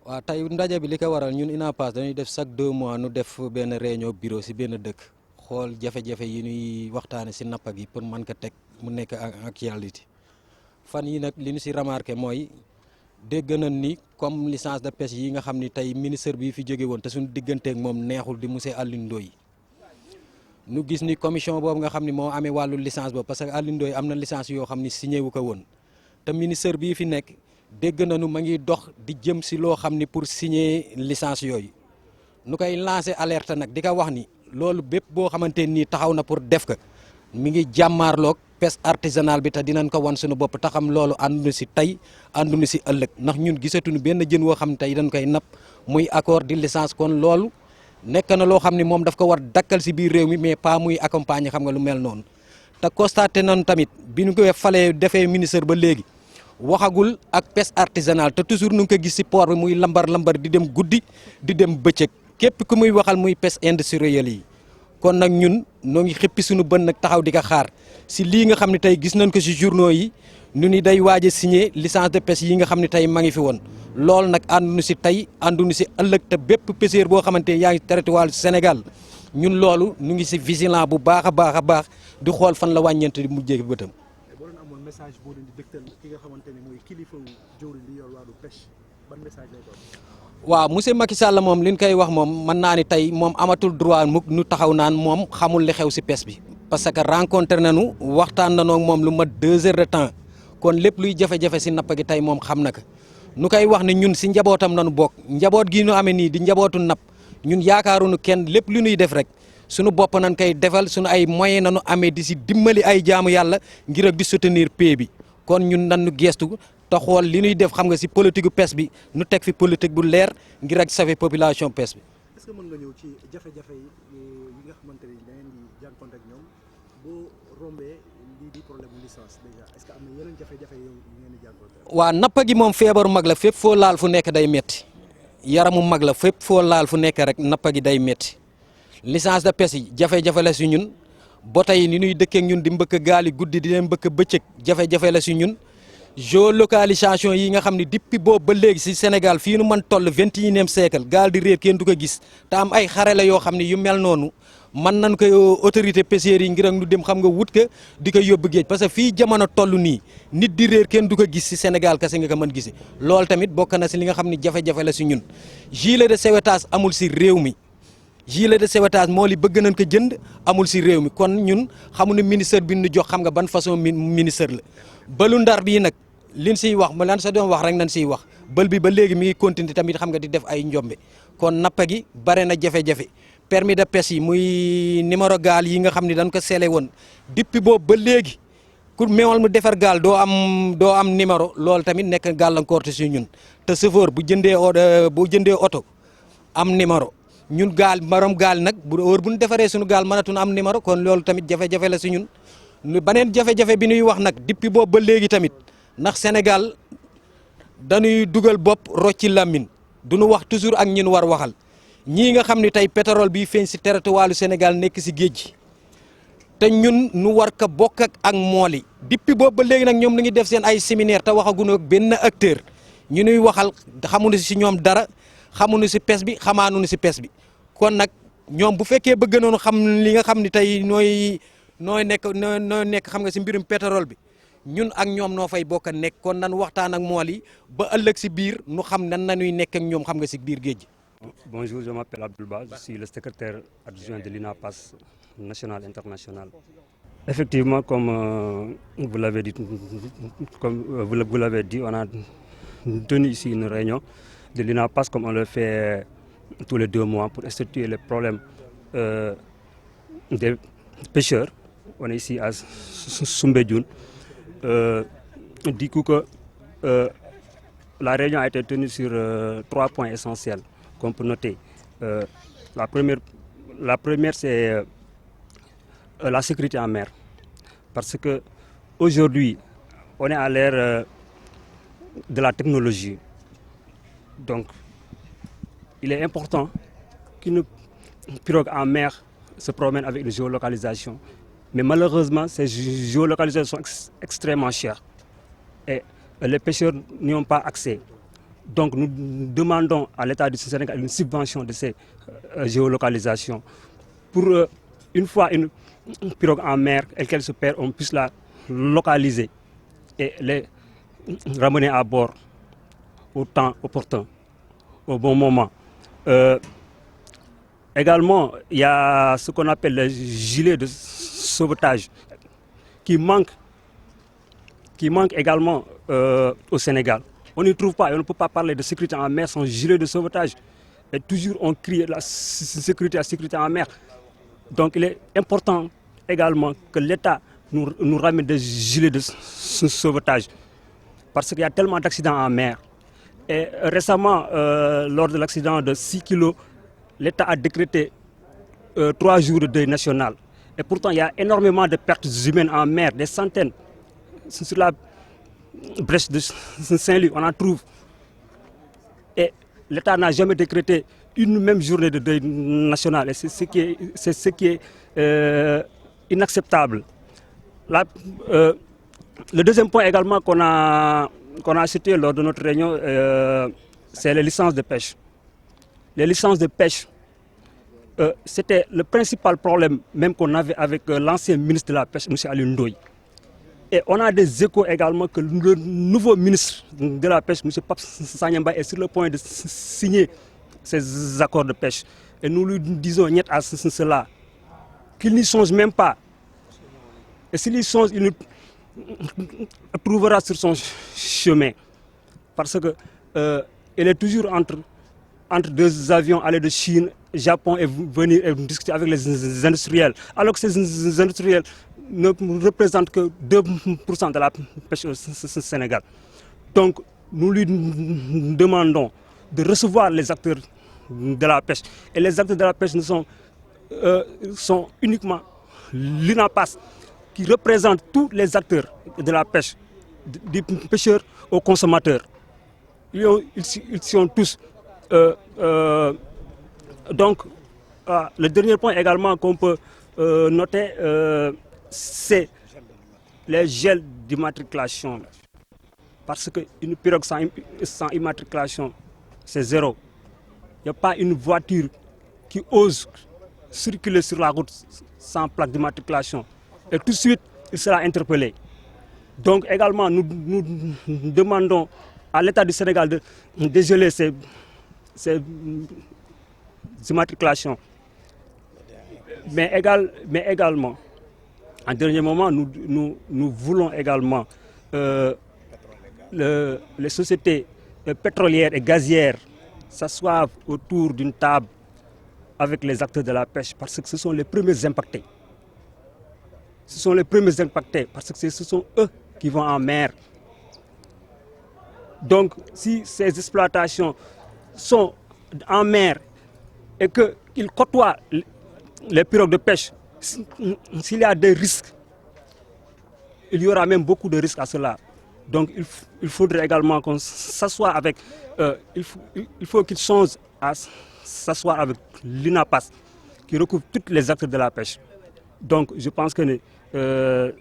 waaw tey ndaje bi li ko waral ñun INAPAS dañuy def chaque 2 mois nu def benn réunion bureau si benn dëkk xool jafe-jafe yi ñuy waxtaane si nappa gi pour mën ko teg mu nekk actualité fan yi nag li ñu si remarqué mooy dégg nañ ni comme licence de pêche yi nga xam ni tey ministre bi fi jóge woon te suñu digganteeg moom neexul di monsieur Alioune Ndoye nu gis ni commission boobu nga xam ni moo amee wàllu licence boobu parce que Alioune Ndoye am na licence yoo xam ni signé wu ko woon te ministre bii fi nekk dégg nañu ma ngi dox di jëm si loo xam ni pour signer licence yooyu nu koy lancer alerte nag di ko wax ni loolu bépp boo xamante nii taxaw na pour def ko mi ngi jàmmaarloog pêche artisanale bi te dinañ ko wan suñu bopp taxam loolu ànduñu si tey ànduñu si ëllëg ndax ñun gisatuñu benn jën woo xam ne tey dañ koy napp muy accord di licence kon loolu nekk na loo xam ne moom daf ko war dakkal si biir réew mi mais pas muy accompagner xam nga lu mel noonu te constaté nañu tamit bi ñu ko falee defee ministre ba léegi waxagul ak pêche artisanale te toujours nu ngi ko gis si port bi muy lambar di dem guddi di dem bëccëg képp ku muy waxal muy pêche industrielle yi kon nag ñun noo ngi xëppi suñu bën nag taxaw di ko xaar si lii nga xam ne tey gis nañ ko si journaux yi ñu ni day waaj a signé licence de pêche yi nga xam ne tey ma ngi fi woon loolu nag ànduñu si tey ànduñu si ëllëg te bépp pêcheur boo xamante ne yaa ngi territoire Sénégal ñun loolu ñu ngi si vigilant bu baax a baax di xool fan la wàññeent di mujjee bëtam. boo doon amoon message boo leen di dëgtal ki nga xamante ne mooy kilifa jëwriñ li yor wàllu pêche ban message lay doon. waaw monsieur Macky Sall moom li ñu koy wax moom mën naa ni tey moom amatul droit mu nu taxaw naan moom xamul li xew si pêche bi parce que rencontré nañu waxtaan nañoo ak moom lu mat 2 heures de temps kon lépp luy jafe-jafe si napp gi tey moom xam na ko nu koy wax ne ñun si njabootam nañu bokk njaboot gi ñu amee nii di njabootu napp ñun yaakaaruñu kenn lépp lu ñuy def rek suñu bopp nañ koy defal suñu ay moyens nañu amee di si dimbali ay jaamu yàlla ngir ak di soutenir paix bi kon ñun nañu gestu te xool li ñuy def xam nga si politique pêche bi nu teg fi politique bu leer ngir ak safe population pêche bi. est-ce que mën nga ñëw ci jafe-jafe yi nga xamante ni da ngeen di jànkuwante ak ñoom boo rombee lii di problème mu licence déjà est-ce que am na yeneen jafe-jafe yow ngeen di jànkuwante. waa nappa gi moom feebaru mag la fépp foo laal fu nekk day metti yaramu mag la fépp foo laal fu nekk rek nappa gi day metti licence de pêche yi jafe-jafe la si ñun ba tey ni ñuy dëkkee ak ñun di mbëkk gaali guddi di leen mbëkk bëccëg jafe-jafe la si ñun. géolocalisation yi nga xam ne depuis boobu ba léegi si Sénégal fii nu mën toll 21e siècle gaal di réer kenn du ko gis te am ay xarala yoo xam ne yu mel noonu mën nañ ko autorité pêcheurs yi ngir ak nu dem xam nga wut ko di ko yóbbu géej parce que fii jamono toll nii nit di réer kenn du ko gis si Sénégal kese nga ko mën gisi loolu tamit bokk na si li nga xam ne jafe-jafe la si ñun gilet de sauvetage amul si réew mi gilet de sauvetage moo li bëgg nañ ko jënd amul si réew mi kon ñun xamuñu ministère bi ñu jox xam nga ban façon ministère la balu Ndar bii nag liñ siy wax ma lan sa doon wax rek nañ siy wax bël bi ba léegi mi ngi continuer tamit xam nga di def ay njombe kon nappa gi bare na jafe-jafe permis de pêche yi muy numéro gaal yi nga xam ne dañ ko seele woon depuis boobu ba léegi ku meewal mu defar gaal doo am numéro loolu tamit nekk gàllankoor te si ñun te chauffeur bu jëndee oto am numéro ñun gaal marom gaal nag bu heure bu ñu defaree suñu gaal mënatuñu am numéro kon loolu tamit jafe-jafe la si ñun beneen jafe-jafe bi ñuy wax nag depuis boobu ba léegi tamit ndax Sénégal dañuy dugal bopp rocci làmmiñ duñu wax toujours ak ñin war waxal ñii nga xam ne tey pétrole bi feeñ si territoire Sénégal nekk si géej gi te ñun nu war ko bokk ak mool yi depuis boobu ba léegi nag ñoom lu ngi def seen ay séminaire te waxaguñu ak benn acteur ñu nuy waxal xamuñu si ñoom dara xamuñu si pêche bi xamaanuñu si pêche bi kon nag ñoom bu fekkee bëgg nañu xam li nga xam ne tey nooy nekk xam nga si mbirum pétrole bi ñun ak ñoom noo fay bokk nekk kon nan waxtaan ak mool yi ba ëllëg si biir nu xam nan nañuy nekk ak ñoom xam nga si biir géej gi. Bonjour, je m'appelle Abdoulba, je suis le secrétaire adjoint de l'INAPAS national international. Effectivement, comme vous l'avez dit, on a tenu ici une réunion de l'INAPAS comme on le fait tous les 2 mois pour instituer les problèmes des pêcheurs. On est ici à Soumbédioune. Du coup que la réunion a été tenue sur 3 points essentiels qu'on peut noter. La première c'est la sécurité en mer. Parce que aujourd'hui, on est à l'ère de la technologie. Donc, il est important qu'une pirogue en mer se promène avec une géolocalisation. Mais malheureusement, ces géolocalisations sont extrêmement chères. Et les pêcheurs n'y ont pas accès. Donc nous demandons à l'État du Sénégal une subvention de ces géolocalisations pour une fois une pirogue en mer et qu'elle se perd, on puisse la localiser et les ramener à bord au temps opportun, au bon moment. Également, il y a ce qu'on appelle les gilets de sauvetage qui manquent également au Sénégal. On n'y trouve pas et on ne peut pas parler de sécurité en mer sans gilet de sauvetage. Et toujours on crie la sécurité en mer. Donc il est important également que l'État nous ramène des gilets de sauvetage. Parce qu'il y a tellement d'accidents en mer. Et récemment, lors de l'accident de 6 kilos, l'État a décrété 3 jours de deuil national. Et pourtant, il y a énormément de pertes humaines en mer, des centaines. Sur la brèche de Saint-Louis, on en trouve. Et l'État n'a jamais décrété une même journée de deuil national. Et c'est ce qui est inacceptable. Là, le deuxième point également qu'on a cité lors de notre réunion, c'est les licences de pêche. Les licences de pêche, c'était le principal problème même qu'on avait avec l'ancien ministre de la Pêche, M. Alioune Ndoye. Et on a des échos également que le nouveau ministre de la Pêche, M. Pape Sanyamba, est sur le point de signer ces accords de pêche. Et nous lui disons niet à cela, qu'il n'y songe même pas. Et s'il y songe, il nous trouvera sur son chemin. Parce que il est toujours entre deux avions, aller de Chine, Japon et venir et discuter avec les industriels. Alors que ces industriels ne représentent que 2% de la pêche au Sénégal. Donc nous lui demandons de recevoir les acteurs de la pêche. Et les acteurs de la pêche sont uniquement l'UNAPAS, qui représente tous les acteurs de la pêche, du pêcheur aux consommateurs. Ils sont tous. Donc, le dernier point également qu'on peut noter, c'est les gels d'immatriculation. Parce qu'une pirogue sans immatriculation, c'est zéro. Il n'y a pas une voiture qui ose circuler sur la route sans plaque d'immatriculation. Et tout de suite, il sera interpellé. Donc également, nous demandons à l'État du Sénégal de dégeler ces immatriculations. Mais également, en dernier moment, nous voulons également les sociétés pétrolières et gazières s'assoient autour d'une table avec les acteurs de la pêche, parce que ce sont les premiers impactés. Ce sont les premiers impactés, parce que ce sont eux qui vont en mer. Donc, si ces exploitations sont en mer et qu'ils côtoient les pirogues de pêche, s'il y a des risques, il y aura même beaucoup de risques à cela. Donc, il faudrait également qu'on s'assoie avec... il faut qu'ils songent à s'asseoir avec l'UNAPAS, qui recouvre tous les acteurs de la pêche. Donc, je pense que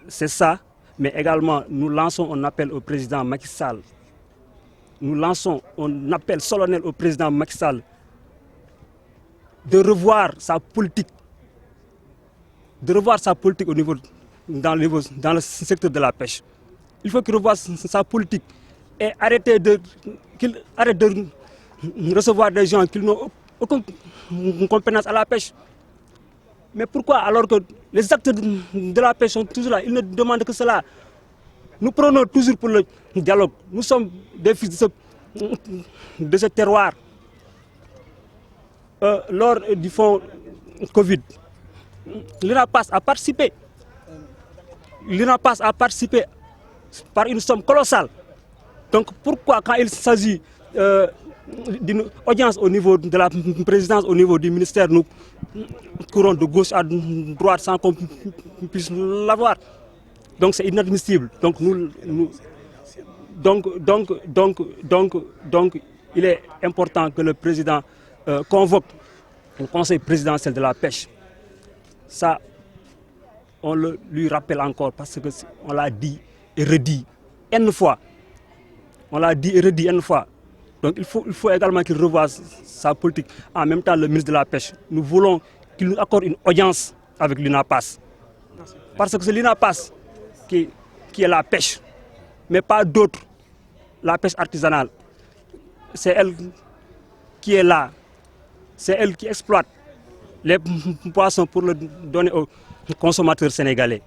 c'est ça, mais également, nous lançons un appel au président Macky Sall. Nous lançons un appel solennel au président Macky Sall de revoir sa politique, dans le secteur de la pêche. Il faut qu'il revoie sa politique et qu'il arrête de recevoir des gens qui n'ont aucune compétence à la pêche. Mais pourquoi, alors que les acteurs de la pêche sont toujours là, ils ne demandent que cela. Nous prenons toujours pour le dialogue. Nous sommes des fils de ce terroir. Lors du fonds Covid, l'UNAPAS a participé. L'UNAPAS a participé par une somme colossale. Donc pourquoi, quand il s'agit d'une audience au niveau de la présidence, au niveau du ministère, nous courons de gauche à droite sans qu'on puisse l'avoir? Donc c'est inadmissible. Donc, donc il est important que le président convoque le conseil présidentiel de la pêche. Ça, on lui rappelle encore parce qu'on l'a dit et redit N fois. On l'a dit et redit N fois. Donc Donc il faut également qu'il revoie sa politique. En même temps, le ministre de la Pêche, nous voulons qu'il nous accorde une audience avec l'UNAPAS. Parce que c'est l'UNAPAS qui est la pêche, mais pas d'autres. La pêche artisanale, c'est elle qui est là, c'est elle qui exploite les poissons pour le donner aux consommateurs sénégalais.